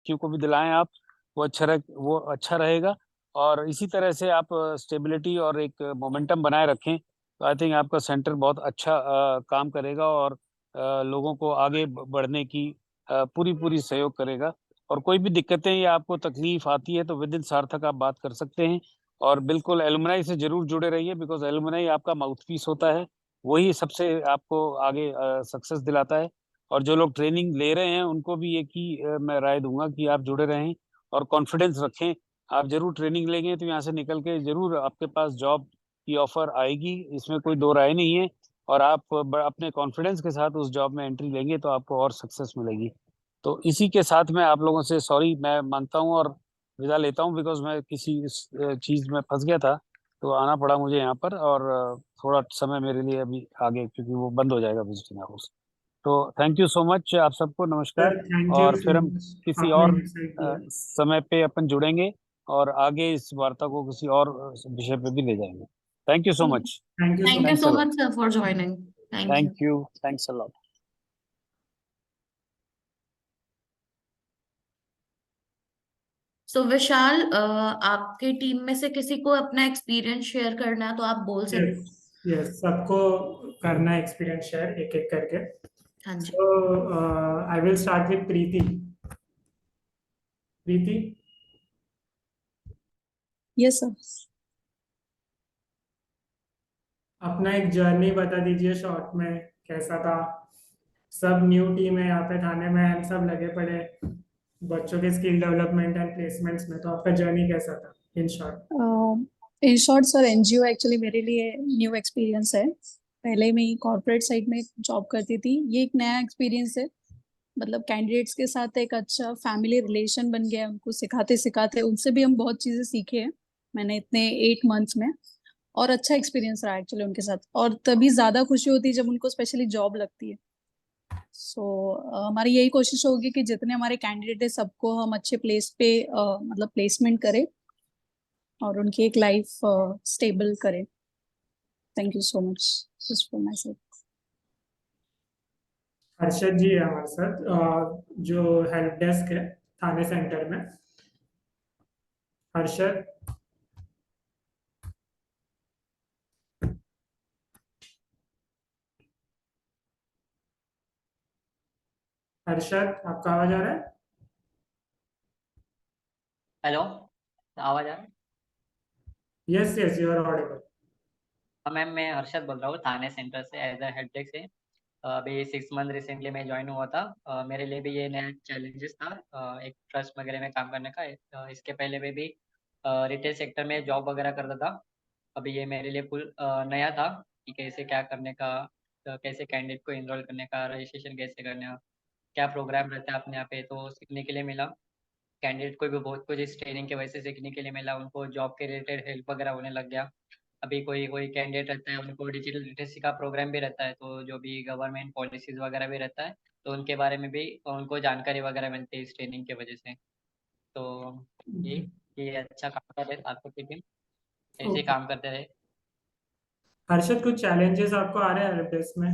लड़कियों को भी दिलाएं आप, वो अच्छा रहेगा। और इसी तरह से आप स्टेबिलिटी और एक मोमेंटम बनाए रखें, तो आई थिंक आपका सेंटर बहुत अच्छा काम करेगा और लोगों को आगे बढ़ने की पूरी पूरी सहयोग करेगा। और कोई भी दिक्कतें या आपको तकलीफ आती है तो विद इन सार्थक आप बात कर सकते हैं। और बिल्कुल एलुमनाई से जरूर जुड़े रहिए, बिकॉज एलुमनाई आपका माउथपीस होता है, वही सबसे आपको आगे सक्सेस दिलाता है। और जो लोग ट्रेनिंग ले रहे हैं उनको भी एक ही मैं राय दूंगा कि आप जुड़े रहें और कॉन्फिडेंस रखें। आप जरूर ट्रेनिंग लेंगे तो यहाँ से निकल के जरूर आपके पास जॉब की ऑफर आएगी, इसमें कोई दो राय नहीं है। और आप अपने कॉन्फिडेंस के साथ उस जॉब में एंट्री लेंगे तो आपको और सक्सेस मिलेगी। तो इसी के साथ मैं आप लोगों से सॉरी मैं मांगता हूँ और विदा लेता हूँ, बिकॉज मैं किसी इस चीज़ में फंस गया था, तो आना पड़ा मुझे यहाँ पर। और थोड़ा समय मेरे लिए अभी आगे, क्योंकि वो बंद हो जाएगा विजिटिंग आवर्स। तो थैंक यू सो मच आप सबको, नमस्कार। सर थैंक यू और सो फिर हम मच, किसी आपने और इंसाइट दिया। समय पे अपन जुड़ेंगे और आगे इस वार्ता को किसी और विषय पे भी ले जाएंगे। Thank you so much. Thank you so Thank you thanks so a lot. much, sir, for joining. Thank you. Thank you, thanks a lot. So विशाल, आपके टीम में से किसी को अपना एक्सपीरियंस शेयर करना है तो आप बोल सकते हैं। यस यस, सबको करना है एक्सपीरियंस शेयर एक एक करके। हाँ जी। So I will start with Preeti. Preeti, yes sir. अपना एक जर्नी बता दीजिए शॉर्ट में, कैसा था। सब न्यू टीम है यहाँ पे थाने में, हम सब लगे पड़े बच्चों के स्किल डेवलपमेंट एंड प्लेसमेंट्स में, तो आपका जर्नी कैसा था in short? In short sir, NGO actually मेरे लिए न्यू एक्सपीरियंस है। पहले मैं कॉर्पोरेट साइड में जॉब करती थी, ये एक नया एक्सपीरियंस है। मतलब कैंडिडेट्स के साथ एक अच्छा फैमिली रिलेशन बन गया, उनको सिखाते सिखाते उनसे भी हम बहुत चीजें सीखे हैं मैंने इतने 8 मंथ्स में। और अच्छा एक्सपीरियंस रहा एक्चुअली उनके साथ, और तभी ज्यादा खुशी होती है जब उनको स्पेशली जॉब लगती है। सो हमारी यही कोशिश होगी कि जितने हमारे कैंडिडेट है सबको हम अच्छे प्लेस पे मतलब प्लेसमेंट करें और उनकी एक लाइफ स्टेबल करें। Thank you so much just for myself. Harshad ji है हमारे साथ, जो हेल्प डेस्क है थाने सेंटर में। हर्षद, हर्षद आपका आवाज आ रहा है? हेलो, आवाज आ रहा है? Yes yes, you are audible. Ma'am, मैं हर्षद बोल रहा हूँ थाने सेंटर से एज अ हेल्प डेस्क से। अभी 6 मंथ रिसेंटली मैं ज्वाइन हुआ था। मेरे लिए भी ये नया चैलेंजेस था, एक ट्रस्ट वगैरह में काम करने का। इसके पहले मैं भी रिटेल सेक्टर में जॉब वगैरह करता था। अभी ये मेरे लिए फुल नया था कि कैसे क्या करने का, कैसे कैंडिडेट को इनरोल करने का, रजिस्ट्रेशन कैसे करने का, क्या प्रोग्राम रहता है अपने यहाँ पे, तो सीखने के लिए मिला। कैंडिडेट को भी बहुत कुछ इस ट्रेनिंग की वजह से सीखने के लिए मिला, उनको जॉब के रिलेटेड हेल्प वगैरह होने लग गया। अभी कोई कोई कैंडिडेट रहता है, उनको डिजिटल लिटरेसी का प्रोग्राम भी रहता है, तो जो भी गवर्नमेंट पॉलिसीज वगैरह भी रहता है, तो उनके बारे में भी उनको जानकारी वगैरह मिलती है इस ट्रेनिंग की वजह से। तो ये ये अच्छा काम कर रहे आपको की टीम, ऐसे ही ओके काम करते रहे। हर्षद, कुछ चैलेंजेस आपको आ रहे हैं हेल्प डेस्क में?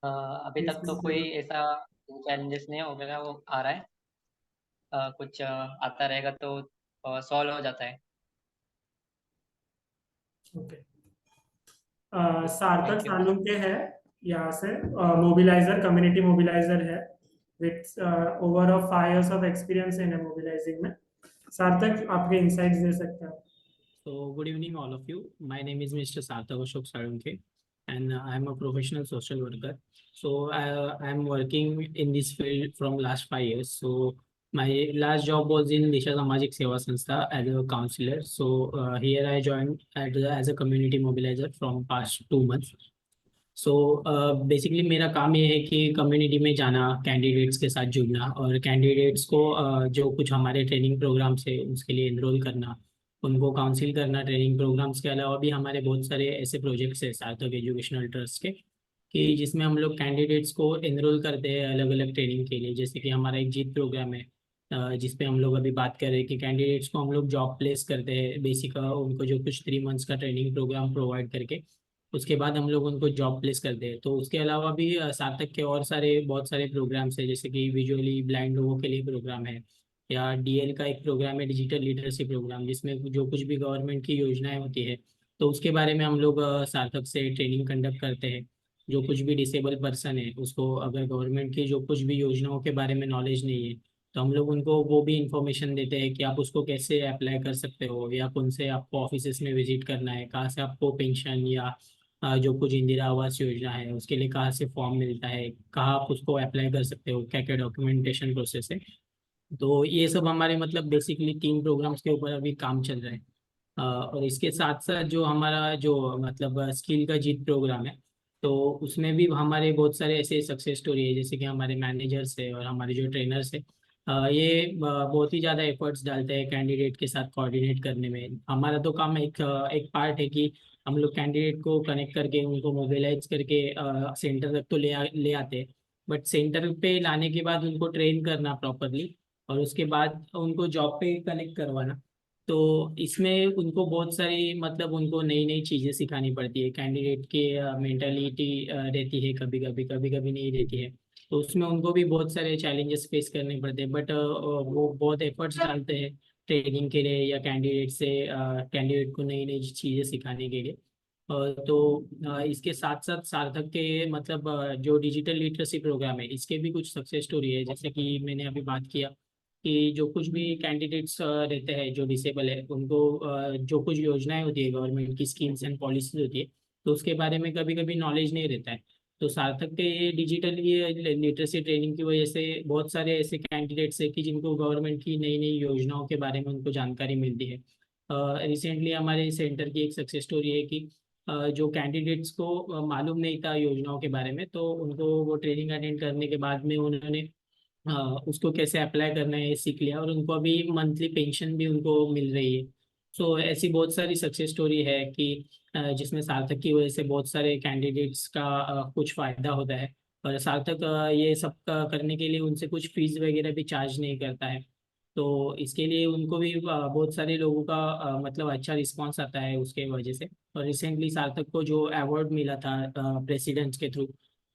अभी तक तो कोई ऐसा चैलेंजेस नहीं हो गया, वो आ रहा है। कुछ आता रहेगा तो सॉल्व हो जाता है। ओके, सार्थक थैंक यू। सालुंके है यहाँ से, मोबिलाइजर, कम्युनिटी मोबिलाइजर है with over of 5 years of experience in mobilising में। सार्थक, आपके इंसाइट्स दे सकते हैं? So, good evening, all of you. My name is Mr. Sarthak Ashok Sarunke, and I am a professional social worker. So, I am working in this field from last 5 years. So, my last job was in Disha Samajik Seva Sanstha as a counselor. So, here I joined as a community mobilizer from past 2 months. So basically मेरा काम ये है कि community में जाना, candidates के साथ जुड़ना और कैंडिडेट्स को जो कुछ हमारे ट्रेनिंग प्रोग्राम्स है उसके लिए इनरोल करना, उनको काउंसिल करना। ट्रेनिंग प्रोग्राम्स के अलावा भी हमारे बहुत सारे ऐसे प्रोजेक्ट्स है सार्थक एजुकेशनल ट्रस्ट के, कि जिसमें हम लोग कैंडिडेट्स को इनरोल करते हैं अलग अलग ट्रेनिंग के लिए। जैसे कि हमारा एक जीत प्रोग्राम है, जिसपे हम लोग अभी बात कर रहे हैं कि कैंडिडेट्स को हम लोग जॉब प्लेस करते हैं बेसिक, उनको जो कुछ 3 मंथ्स का ट्रेनिंग प्रोग्राम प्रोवाइड करके उसके बाद हम लोग उनको जॉब प्लेस करते हैं। तो उसके अलावा भी सार्थक के और सारे बहुत सारे प्रोग्राम्स है, जैसे कि विजुअली ब्लाइंड लोगों के लिए प्रोग्राम है, या डीएल का एक प्रोग्राम है, डिजिटल लिटरेसी प्रोग्राम, जिसमें जो कुछ भी गवर्नमेंट की योजनाएं होती है तो उसके बारे में हम लोग सार्थक से ट्रेनिंग कंडक्ट करते हैं। जो कुछ भी डिसेबल पर्सन है उसको अगर गवर्नमेंट की जो कुछ भी योजनाओं के बारे में नॉलेज नहीं है तो हम लोग उनको वो भी इंफॉर्मेशन देते हैं कि आप उसको कैसे अप्लाई कर सकते हो, या कौन से आपको ऑफिसेस में विजिट करना है, कहाँ से आपको पेंशन या जो कुछ इंदिरा आवास योजना है उसके लिए कहाँ से फॉर्म मिलता है, कहाँ आप उसको अप्लाई कर सकते हो, क्या क्या डॉक्यूमेंटेशन प्रोसेस है। तो ये सब हमारे मतलब बेसिकली 3 प्रोग्राम्स के ऊपर अभी काम चल रहा है। और इसके साथ साथ जो हमारा जो मतलब स्किल का जीत प्रोग्राम है, तो उसमें भी हमारे बहुत सारे ऐसे सक्सेस स्टोरी है, जैसे कि हमारे मैनेजर्स है और हमारे जो ट्रेनर्स है, ये बहुत ही ज़्यादा एफर्ट्स डालते हैं कैंडिडेट के साथ कोऑर्डिनेट करने में। हमारा तो काम एक पार्ट है कि हम लोग कैंडिडेट को कनेक्ट करके उनको मोबिलाइज करके सेंटर तक तो ले आते हैं, बट सेंटर पे लाने के बाद उनको ट्रेन करना प्रॉपरली और उसके बाद उनको जॉब पे कनेक्ट करवाना। तो इसमें उनको बहुत सारी मतलब उनको नई नई चीज़ें सिखानी पड़ती है, कैंडिडेट की मेंटालिटी रहती है, कभी कभी नहीं रहती है। तो उसमें उनको भी बहुत सारे चैलेंजेस फेस करने पड़ते हैं, बट वो बहुत एफर्ट्स डालते हैं ट्रेनिंग के लिए या कैंडिडेट को नई नई चीज़ें सिखाने के लिए। इसके साथ साथ सार्थक के मतलब जो डिजिटल लिटरेसी प्रोग्राम है इसके भी कुछ सक्सेस स्टोरी है, जैसे कि मैंने अभी बात किया कि जो कुछ भी कैंडिडेट्स रहते हैं जो डिसेबल है उनको जो कुछ योजनाएं होती है गवर्नमेंट की स्कीम्स एंड पॉलिसीज होती है तो उसके बारे में कभी कभी नॉलेज नहीं रहता है। तो सार्थक के ये डिजिटल ये लिटरेसी ट्रेनिंग की वजह से बहुत सारे ऐसे कैंडिडेट्स है कि जिनको गवर्नमेंट की नई नई योजनाओं के बारे में उनको जानकारी मिलती है। रिसेंटली हमारे सेंटर की एक सक्सेस स्टोरी है कि जो कैंडिडेट्स को मालूम नहीं था योजनाओं के बारे में, तो उनको वो ट्रेनिंग अटेंड करने के बाद में उन्होंने उसको कैसे अप्लाई करना है ये सीख लिया और उनको अभी मंथली पेंशन भी उनको मिल रही है। सो ऐसी बहुत सारी सक्सेस स्टोरी है कि जिसमें सार्थक की वजह से बहुत सारे कैंडिडेट्स का कुछ फायदा होता है। और सार्थक ये सब करने के लिए उनसे कुछ फीस वगैरह भी चार्ज नहीं करता है। तो इसके लिए उनको भी बहुत सारे लोगों का मतलब अच्छा रिस्पांस आता है उसके वजह से। और रिसेंटली सार्थक को जो अवार्ड मिला था प्रेसिडेंट्स के थ्रू,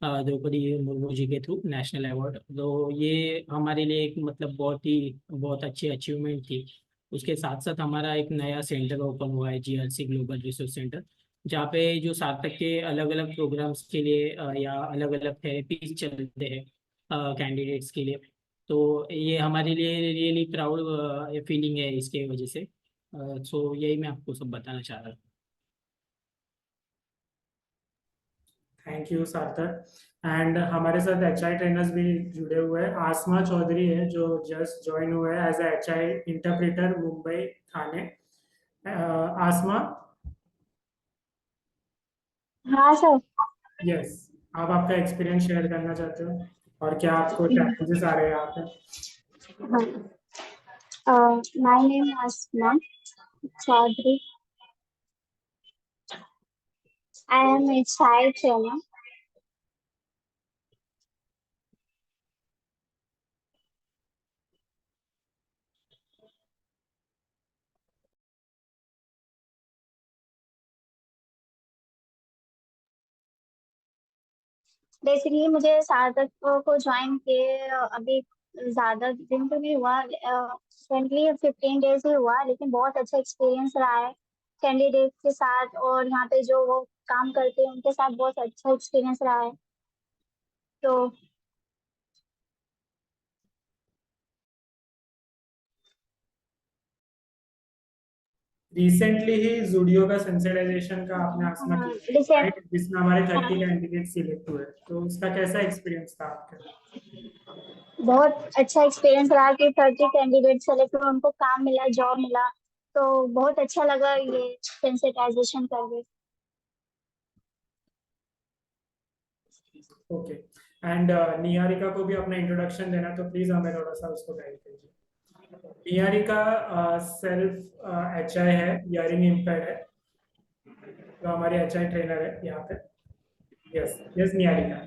द्रौपदी मुर्मू जी के थ्रू नेशनल अवार्ड, तो ये हमारे लिए एक मतलब बहुत अच्छी अचीवमेंट थी। उसके साथ साथ हमारा एक नया सेंटर ओपन हुआ है, जीआरसी ग्लोबल रिसोर्स सेंटर, जहाँ पे जो सार्थक के अलग अलग प्रोग्राम्स के लिए या अलग अलग थेरेपीज चलते हैं कैंडिडेट्स के लिए। तो ये हमारे लिए रियली प्राउड फीलिंग है इसके वजह से। सो यही मैं आपको सब बताना चाह रहा था। थैंक यू सार्थक। एंड हमारे साथ एचआई ट्रेनर्स भी जुड़े हुए हैं। आसमा चौधरी है जो जस्ट ज्वाइन हुए हैं as a HI interpreter Mumbai Thane. Aasma, हाँ सर। यस, आप आपका एक्सपीरियंस शेयर करना चाहते हो और क्या आपको चैलेंजेस आ रहे हैं यहाँ पे? हाँ, my name Asma Chaudhary. I am a child trainer. Basically मुझे सार्थक को ज्वाइन किए अभी ज्यादा दिन तो नहीं हुआ, फ्रेंडली 15 डेज ही हुआ, लेकिन बहुत अच्छा एक्सपीरियंस रहा है कैंडिडेट के साथ, और यहाँ पे जो वो काम करते हैं उनके साथ बहुत अच्छा एक्सपीरियंस रहा है। तो रिसेंटली ही जूडियो का सेंसिटाइजेशन का आपने आसमा हाँ, किया रिसेंट राइट, जिसमें हमारे 30 हाँ, कैंडिडेट सिलेक्ट हुए, तो उसका कैसा एक्सपीरियंस था आपका? बहुत अच्छा एक्सपीरियंस रहा कि 30 कैंडिडेट सेलेक्ट हुए, उनको काम मिला, जॉब मिला। तो बहुत अच्छा लगा ये सेंसिटाइजेशन करके। ओके। एंड निहारिका को भी अपना इंट्रोडक्शन देना, तो प्लीज हमें थोड़ा सा उसको गाइड कीजिए। निहारिका सेल्फ एचआई है, हियरिंग इम्पेयर्ड है, तो हमारी एचआई ट्रेनर है यहाँ पे। Yes yes Niharika.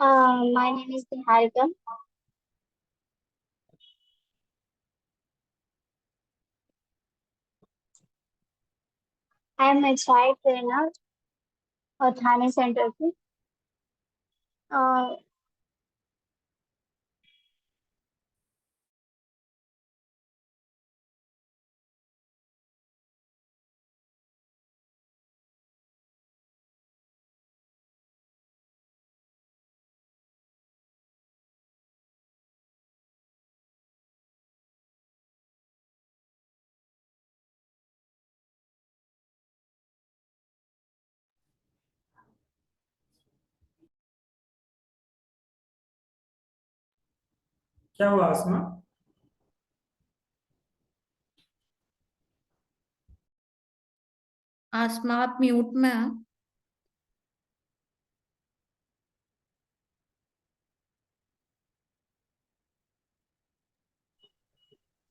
My name is Niharika. I am a child trainer और थाने सेंटर की। uh, क्या हुआ आसमा? आसमा आप म्यूट में हैं।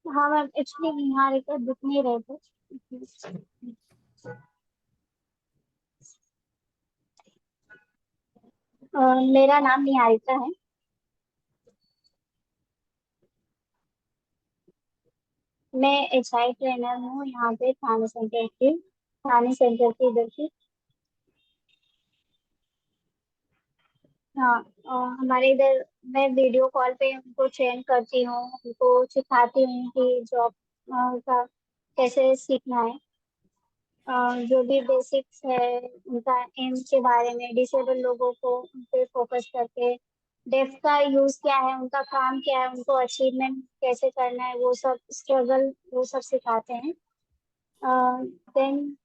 हाँ मैम, एक्चुअली निहारिका दिख नहीं रहे थे। मेरा नाम निहारिका है। मैं एचआई ट्रेनर हूँ यहाँ पे थाने सेंटर की इधर की। हाँ, हमारे इधर मैं वीडियो कॉल पे उनको ट्रेन करती हूँ, उनको सिखाती हूँ कि जॉब का कैसे सीखना है। जो भी बेसिक्स है उनका एम के बारे में, डिसेबल लोगों को उन पे फोकस करके डेफ का यूज क्या है, उनका काम क्या है, उनको अचीवमेंट कैसे करना है, वो सब स्ट्रगल वो सब सिखाते हैं। देन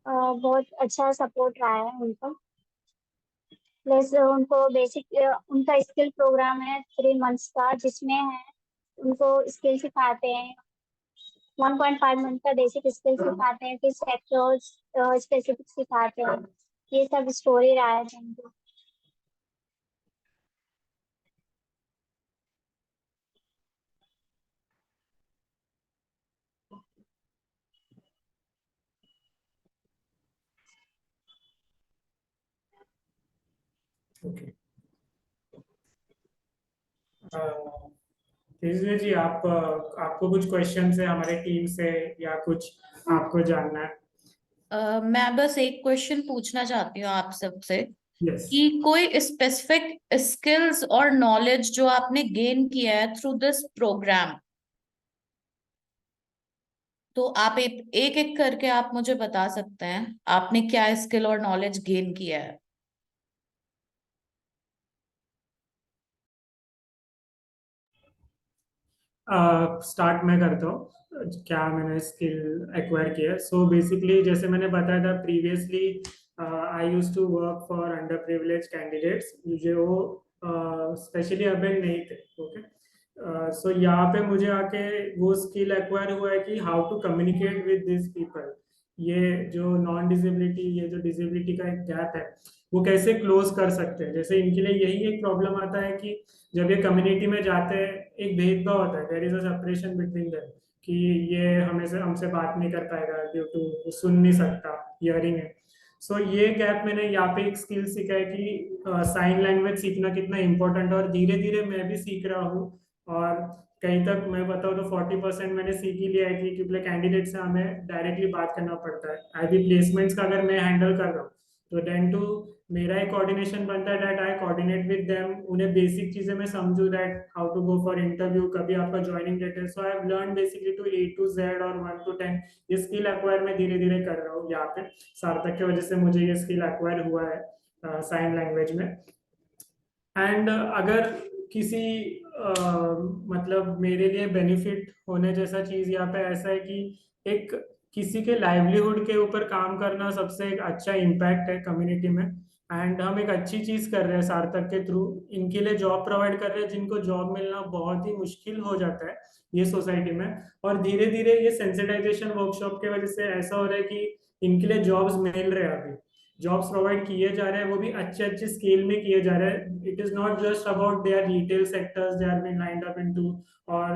बहुत अच्छा सपोर्ट रहा है उनका। प्लस उनको बेसिक उनका स्किल प्रोग्राम है 3 मंथ्स का, जिसमें है उनको स्किल सिखाते हैं। 1.5 मंथ का बेसिक स्किल सिखाते हैं, फिर सेक्टर्स स्पेसिफिक सिखाते हैं। ये सब स्टोरी रहा है उनको। ओके। तेजस्वी जी, आपको कुछ क्वेश्चन है हमारे टीम से या कुछ आपको जानना है? मैं बस एक क्वेश्चन पूछना चाहती हूँ आप सबसे यस। कि कोई स्पेसिफिक स्किल्स और नॉलेज जो आपने गेन किया है थ्रू दिस प्रोग्राम, तो आप एक एक करके आप मुझे बता सकते हैं आपने क्या स्किल और नॉलेज गेन किया है। स्टार्ट मैं करता हूँ क्या मैंने स्किल एक्वायर किया है। सो बेसिकली जैसे मैंने बताया था previously, I use to work for under privilege candidates जो स्पेशली अबेल नहीं थे। ओके। सो यहाँ पे मुझे आके वो स्किल एक्वायर हुआ है कि how to communicate with this people. ये जो नॉन डिसेबिलिटी, ये जो डिसेबिलिटी का एक गैप है, वो कैसे क्लोज कर सकते हैं। जैसे इनके लिए यही एक प्रॉब्लम आता है कि जब ये कम्युनिटी में जाते हैं एक भेदभाव होता है, there is a separation between them, कि ये हमें से हमसे बात नहीं कर पाएगा ड्यू टू सुन नहीं सकता, हियरिंग है। सो ये गैप मैंने यहाँ पे एक स्किल सीखा है कि साइन लैंग्वेज सीखना कितना इंपॉर्टेंट है, और धीरे धीरे मैं भी सीख रहा हूँ। और कहीं तक मैं बताऊँ तो 40% मैंने सीख ही लिया है कि क्योंकि कैंडिडेट से हमें डायरेक्टली बात करना पड़ता है। आई भी प्लेसमेंट्स का अगर मैं हैंडल कर रहा हूँ तो देन टू मेरा एक कोऑर्डिनेशन बनता है that I coordinate with them, उन्हें बेसिक चीजें मैं समझू that how to go for interview, कभी आपका ज्वाइनिंग डेट है। So I have learn basically to A to Z और 1 to 10। ये स्किल एक्वायर मैं धीरे धीरे कर रहा हूँ यहाँ पे। सार्थक की वजह से मुझे ये स्किल एक्वायर हुआ है साइन लैंग्वेज में। एंड अगर किसी मतलब मेरे लिए बेनिफिट होने जैसा चीज यहाँ पे ऐसा है कि एक किसी के लाइवलीहुड के ऊपर काम करना सबसे एक अच्छा इम्पैक्ट है कम्युनिटी में। एंड हम एक अच्छी चीज कर रहे हैं सार्थक के थ्रू, इनके लिए जॉब प्रोवाइड कर रहे हैं जिनको जॉब मिलना बहुत ही मुश्किल हो जाता है ये सोसाइटी में। और धीरे धीरे ये सेंसिटाइजेशन वर्कशॉप की वजह से ऐसा हो रहा है कि इनके लिए जॉब्स मिल रहे हैं, अभी जॉब्स प्रोवाइड किए जा रहे हैं, वो भी अच्छे अच्छे स्केल में किए जा रहे हैं। It is not just about their retail sectors they are been lined up into, और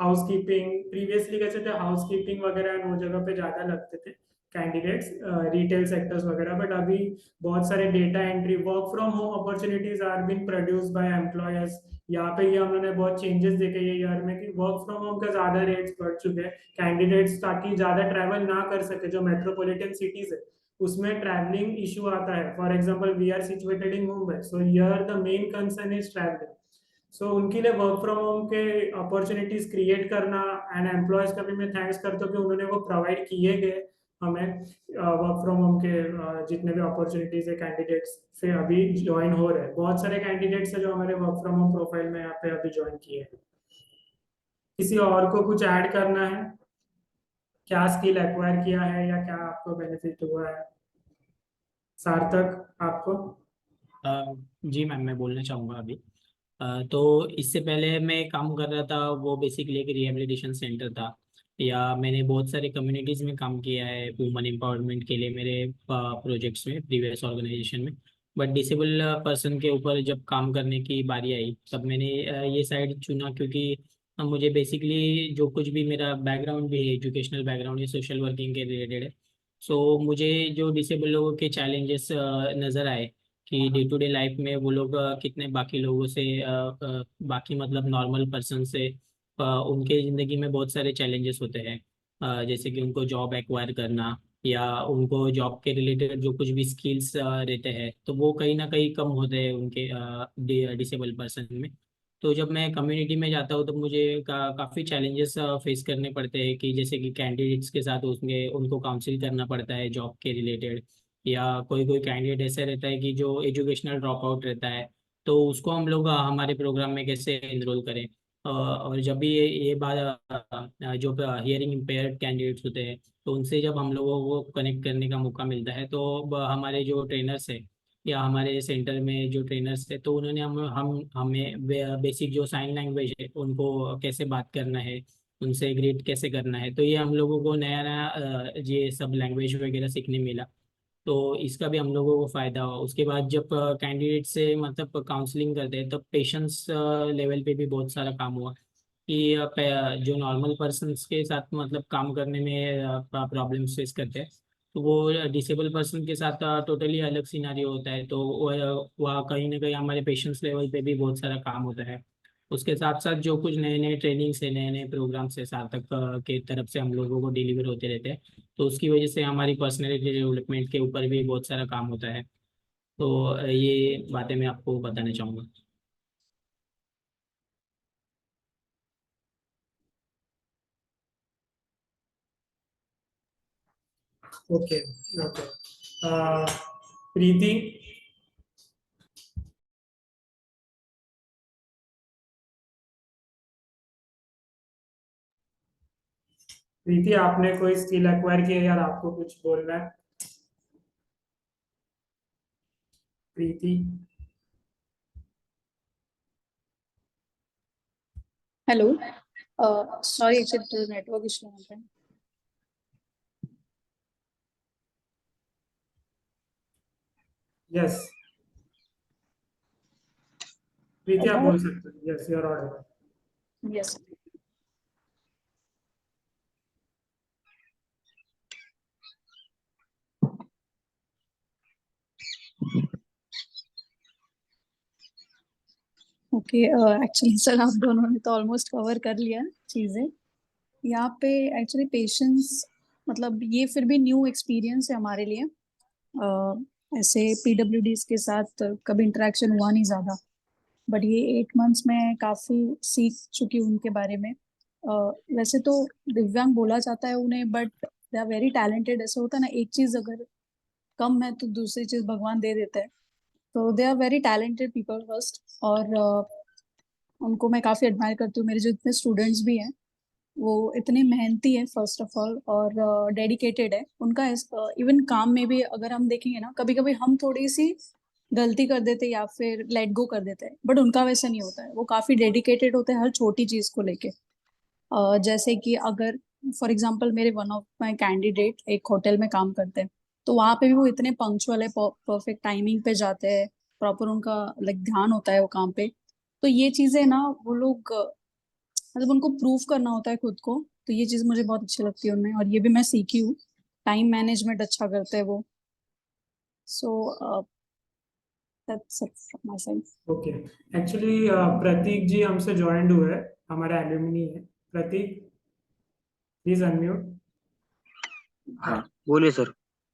हाउस कीपिंग प्रीवियसली कैसे थे, हाउस कीपिंग वगैरह वो जगह पे ज्यादा लगते थे। कैंडिडेट्स रिटेल सेक्टर्स वगैरह, बट अभी बहुत सारे data entry work from home opportunities are been produced by employers. यहाँ पे ये हम लोगों ने बहुत चेंजेस देखे ये ईयर में कि वर्क फ्रॉम होम का ज्यादा रेट्स बढ़ चुके हैं, कैंडिडेट्स ताकि ज्यादा ट्रैवल ना कर सके। जो मेट्रोपॉलिटन सिटीज है उसमें ट्रैवलिंग इशू आता है, for example we are situated in Mumbai, so here the main concern is travelling. So उनके लिए वर्क फ्रॉम होम के अपॉर्चुनिटीज क्रिएट करना, एंड एम्प्लॉयज का भी मैं थैंक्स करता हूँ कि उन्होंने वो प्रोवाइड किए गए हमें। वर्क फ्रॉम होम के जितने भी अपॉर्चुनिटीज है कैंडिडेट्स से अभी ज्वाइन हो रहे हैं, बहुत सारे कैंडिडेट्स है जो हमारे वर्क फ्रॉम होम प्रोफाइल में यहाँ पे अभी ज्वाइन किए हैं। किसी और को कुछ ऐड करना है, क्या स्किल एक्वायर किया है या क्या आपको बेनिफिट हुआ है? सार्थक आपको? जी मैम, मैं बोलना चाहूँगा अभी। तो इससे पहले मैं काम कर रहा था, वो बेसिकली एक रिहेबिलिटेशन सेंटर था, या मैंने बहुत सारे कम्युनिटीज़ में काम किया है वुमन एम्पावरमेंट के लिए मेरे प्रोजेक्ट्स में प्रीवियस ऑर्गेनाइजेशन में। बट डिसेबल पर्सन के ऊपर जब काम करने की बारी आई तब मैंने ये साइड चुना, क्योंकि मुझे बेसिकली जो कुछ भी मेरा बैकग्राउंड भी है, एजुकेशनल बैकग्राउंड है, सोशल वर्किंग के रिलेटेड है। सो मुझे जो डिसेबल लोगों के चैलेंजेस नज़र आए कि डे टू डे लाइफ में वो लोग कितने बाकी लोगों से बाकी मतलब नॉर्मल पर्सन से उनके ज़िंदगी में बहुत सारे चैलेंजेस होते हैं। जैसे कि उनको जॉब एक्वायर करना, या उनको जॉब के रिलेटेड जो कुछ भी स्किल्स रहते हैं तो वो कहीं ना कहीं कम होते हैं उनके डिसेबल पर्सन में। तो जब मैं कम्युनिटी में जाता हूँ तो मुझे काफ़ी चैलेंजेस फेस करने पड़ते हैं, कि जैसे कि कैंडिडेट्स के साथ उसमें उनको काउंसिल करना पड़ता है जॉब के रिलेटेड, या कोई कोई कैंडिडेट ऐसा रहता है कि जो एजुकेशनल ड्रॉप आउट रहता है, तो उसको हम लोग हमारे प्रोग्राम में कैसे एनरोल करें। और जब भी ये बात जो हियरिंग इम्पेयर्ड कैंडिडेट्स होते हैं तो उनसे जब हम लोगों को कनेक्ट करने का मौका मिलता है तो हमारे जो ट्रेनर्स है या हमारे सेंटर में जो ट्रेनर्स है तो उन्होंने हमें बेसिक जो साइन लैंग्वेज है उनको कैसे बात करना है, उनसे ग्रीट कैसे करना है, तो ये हम लोगों को नया नया ये सब लैंग्वेज वगैरह सीखने मिला। तो इसका भी हम लोगों को फायदा हुआ। उसके बाद जब कैंडिडेट से मतलब काउंसलिंग करते हैं तब पेशेंस लेवल पे भी बहुत सारा काम हुआ, कि जो नॉर्मल पर्सन्स के साथ मतलब काम करने में प्रॉब्लम फेस करते हैं, तो वो डिसेबल पर्सन के साथ टोटली अलग सिनारियो होता है। तो वह कहीं ना कहीं हमारे पेशेंस लेवल पे भी बहुत सारा काम होता है। उसके साथ साथ जो कुछ नए नए ट्रेनिंग्स है, नए नए प्रोग्राम्स है सार्थक के तरफ से हम लोगों को डिलीवर होते रहते हैं, तो उसकी वजह से हमारी पर्सनैलिटी डेवलपमेंट के ऊपर भी बहुत सारा काम होता है। तो ये बातें मैं आपको बताना चाहूँगा। Okay okay. प्रीति? प्रीति आपने कोई स्किल एक्वायर किया यार, आपको कुछ बोलना है? प्रीति? Hello, sorry actually network issue यहाँ पे। यस प्रीति आप बोल सकते हो। Yes, you are audible. Yes. Okay, actually sir आप दोनों ने तो ऑलमोस्ट कवर कर लिया चीजें। यहाँ पे एक्चुअली पेशेंस मतलब ये फिर भी न्यू एक्सपीरियंस है हमारे लिए। ऐसे पीडब्ल्यूडीज के साथ कभी इंटरेक्शन हुआ नहीं ज्यादा, बट ये 8 मंथ्स में काफी सीख चुकी हूँ उनके बारे में। वैसे तो दिव्यांग बोला जाता है उन्हें, but they are very talented. ऐसा होता है ना, एक चीज अगर कम है तो दूसरी चीज भगवान दे देता है। तो they are very talented people first, और उनको मैं काफी एडमायर करती हूँ। मेरे जो इतने स्टूडेंट्स भी हैं वो इतने मेहनती है फर्स्ट ऑफ ऑल, और डेडिकेटेड है। उनका इवन काम में भी अगर हम देखेंगे ना, कभी कभी हम थोड़ी सी गलती कर देते या फिर लेट गो कर देते हैं, बट उनका वैसा नहीं होता है। वो काफी डेडिकेटेड होते हैं हर छोटी चीज को लेके। जैसे कि अगर फॉर एग्जांपल मेरे वन ऑफ माय कैंडिडेट एक होटल में काम करते हैं, तो वहां पे भी वो इतने पंक्चुअल है, परफेक्ट टाइमिंग पे जाते हैं, प्रॉपर उनका लाइक ध्यान होता है वो काम पे। तो ये चीजें ना वो लोग मतलब उनको प्रूव करना होता है खुद को। तो ये चीज मुझे बहुत अच्छी लगती है उनमें, और ये भी मैं सीखी हूँ टाइम मैनेजमेंट अच्छा करते हैं वो. So that's it from my side. Okay. Actually Prateek ji हमसे ज्वाइंड हुए हैं, हमारे एल्यूमिनी है. Prateek, please unmute. हाँ बोलिए सर.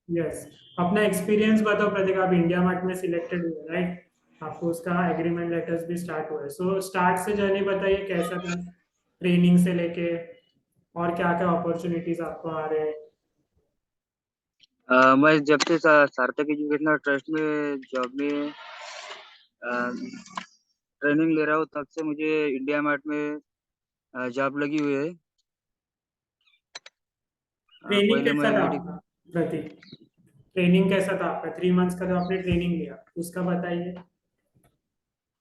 यस, अपना एक्सपीरियंस बताओ प्रतीक. आप इंडिया मार्ट में सिलेक्टेड हुए, राइट? आपको उसका एग्रीमेंट लेटर्स भी स्टार्ट हुए. सो स्टार्ट से जर्नी बताइए, कैसा था ट्रेनिंग से लेके, और क्या क्या अपॉर्चुनिटीज आपको आ रहे हैं? मैं जब से सार्थक एजुकेशनल ट्रस्ट में जॉब में ट्रेनिंग ले रहा हूँ तब से मुझे इंडिया मार्ट में जॉब लगी हुई है. ट्रेनिंग पहले कैसा मैं था मेडिकल. आपका प्रतीक? ट्रेनिंग कैसा था आपका? 3 मंथ्स का जो आपने ट्रेनिंग लिया उसका बताइए,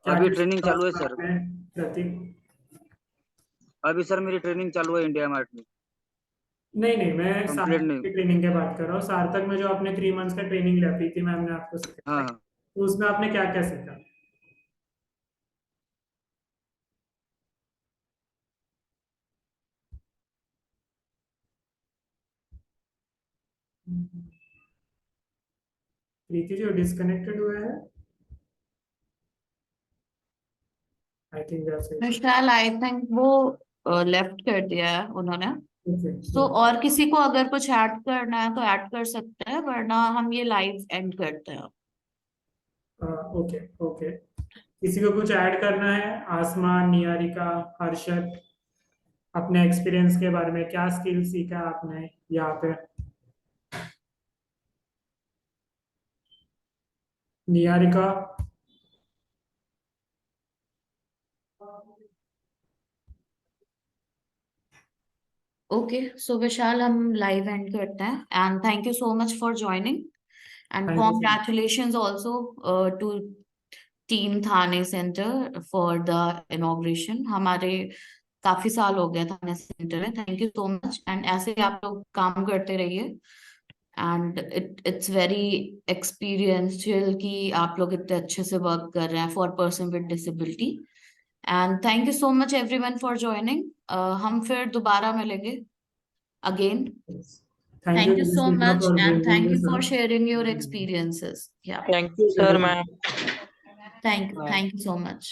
क्या अभी क्या ट्रेनिंग सीखा चालू है उसमें सर. आपने प्रतीक? अभी सर मेरी ट्रेनिंग चालू है इंडिया मार्ट में. नहीं नहीं, मैं कंप्लीट सार्थक नहीं. की ट्रेनिंग की बात कर रहा हूँ. सार्थक में जो आपने 3 मंथ्स का ट्रेनिंग लिया, प्रीति मैम ने आपको सिखाया, हाँ हाँ. तो उसमें आपने क्या क्या सीखा? प्रीति जी डिस्कनेक्टेड हुए हैं, I think Vishal, I think वो लेफ्ट कर दिया है उन्होंने. तो और किसी को अगर कुछ ऐड करना है तो ऐड कर सकते हैं, वरना हम ये लाइव एंड करते हैं. Okay okay. किसी को कुछ ऐड करना है? आसमान, निहारिका, हर्षद, अपने एक्सपीरियंस के बारे में क्या स्किल सीखा आपने यहाँ पे? निहारिका. ओके, सो विशाल हम लाइव एंड करते हैं. And thank you so much for joining, and thank you so much. Congratulations also to team Thane centre for the inauguration. हमारे काफी साल हो गए थाने सेंटर में. Thank you so much, and ऐसे ही आप लोग काम करते रहिए. एंड इट्स वेरी एक्सपीरियंशियल कि आप लोग इतने अच्छे से वर्क कर रहे हैं for person with disability. And thank you so much everyone for joining. हम फिर दोबारा मिलेंगे again. Thank Thank you you so Smita much, for and bringing thank you this for up. sharing your experiences. Yeah, thank you sir ma'am. thank you so much.